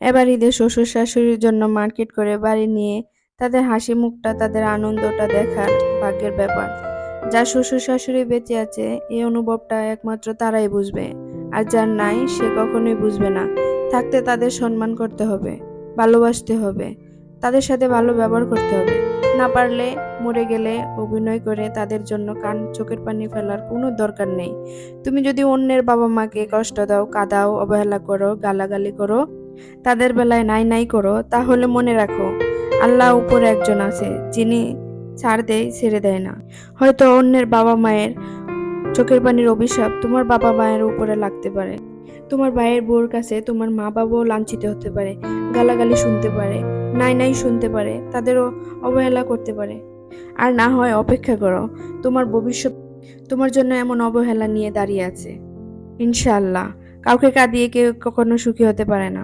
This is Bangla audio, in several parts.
এবার ঈদে শ্বশুর শাশুড়ির জন্য মার্কেট করে বাড়ি নিয়ে তাদের হাসি মুখটা, তাদের আনন্দটা দেখার ভাগ্যের ব্যাপার। যার শ্বশুর শাশুড়ি বেঁচে আছে এই অনুভবটা একমাত্র তারাই বুঝবে, আর যার নাই সে কখনোই বুঝবে না। থাকতে তাদের সম্মান করতে হবে, ভালোবাসতে হবে, তাদের সাথে ভালো ব্যবহার করতে হবে। না পারলে মরে গেলে অভিনয় করে তাদের জন্য চোখের পানি ফেলার কোনো দরকার নেই। তুমি যদি অন্যের বাবা মাকে কষ্ট দাও, কাঁদাও, অবহেলা করো, গালাগালি করো, তাদের বেলায় নাই নাই করো, তাহলে মনে রাখো আল্লাহ উপরে একজন আছে যিনি ছাড় দেয়, ছেড়ে দেয় না। হয়তো অন্যের বাবা মায়ের চোখের পানির অভিশাপ তোমার বাবা মায়ের উপরে লাগতে পারে। তোমার ভাইয়ের বউর কাছে তোমার মা বাবাও লাঞ্ছিত হতে পারে, গালাগালি শুনতে পারে, নাই নাই শুনতে পারে, তাদেরও অবহেলা করতে পারে। আর না হয় অপেক্ষা করো, তোমার ভবিষ্যৎ তোমার জন্য এমন অবহেলা নিয়ে দাঁড়িয়ে আছে। ইনশাআল্লাহ কাউকে কাঁদিয়ে কেউ কখনো সুখী হতে পারে না।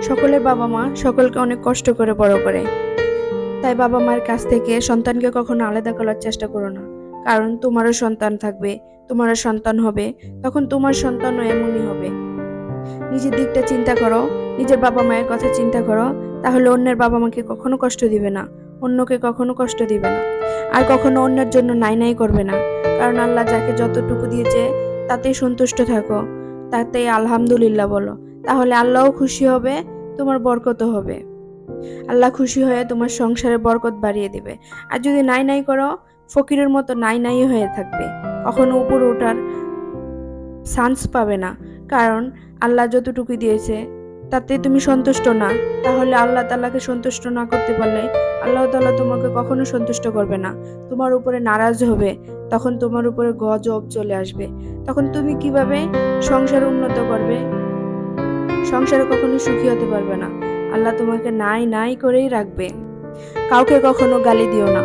সকলের বাবা মা সকলকে অনেক কষ্ট করে বড় করে, তাই বাবা মায়ের কাছ থেকে সন্তানকে কখনো আলাদা করার চেষ্টা করো না। কারণ তোমারও সন্তান থাকবে, তোমারও সন্তান হবে, তখন তোমার সন্তানও এমনই হবে। নিজের দিকটা চিন্তা করো, নিজের বাবা মায়ের কথা চিন্তা করো, তাহলে অন্যের বাবা মাকে কখনো কষ্ট দিবে না, অন্যকে কখনো কষ্ট দিবে না, আর কখনো অন্যের জন্য নাই নাই করবে না। কারণ আল্লাহ যাকে যতটুকু দিয়েছে তাতেই সন্তুষ্ট থাকো, তাতেই আলহামদুলিল্লাহ বলো, তাহলে আল্লাহও খুশি হবে, তোমার বরকতও হবে। আল্লাহ খুশি হয়ে তোমার সংসারে বরকত বাড়িয়ে দিবে। আর যদি নাই নাই করো, ফকিরের মতো নাই নাই হয়ে থাকবে, কখনো উপরে ওঠার চান্স পাবে না। কারণ আল্লাহ যতটুকু দিয়েছে তাতে তুমি সন্তুষ্ট না, তাহলে আল্লাহ তাআলাকে সন্তুষ্ট না করতে পারলে আল্লাহ তাআলা তোমাকে কখনো সন্তুষ্ট করবে না, তোমার উপরে নারাজ হবে। তখন তোমার উপরে গজব চলে আসবে। তখন তুমি কিভাবে সংসার উন্নত করবে? সংসারে কখনো সুখী হতে পারবে না। আল্লাহ তোমাকে নাই নাই করেই রাখবে। কাউকে কখনো গালি দিও না,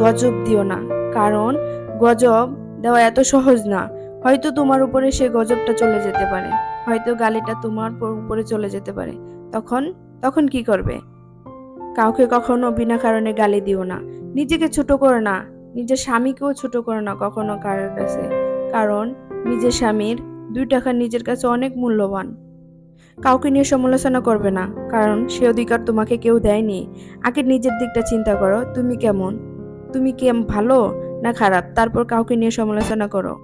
গজব দিও না, কারণ গজব দেওয়া এত সহজ না। হয়তো তোমার উপরে সে গজবটা চলে যেতে পারে, হয়তো গালিটা তোমার উপরে চলে যেতে পারে। তখন তখন কি করবে? কাউকে কখনো বিনা কারণে গালি দিও না, নিজেকে ছোট করো না, নিজের স্বামীকেও ছোট করো না কখনো কারোর কাছে। কারণ নিজের স্বামীর 2 টাকা নিজের কাছে অনেক মূল্যবান। কাউকে নিয়ে সমালোচনা করবে না, কারণ সে অধিকার তোমাকে কেউ দেয়নি। আগে নিজের দিকটা চিন্তা করো, তুমি কেমন, তুমি কি ভালো না খারাপ, তারপর কাউকে নিয়ে সমালোচনা করো।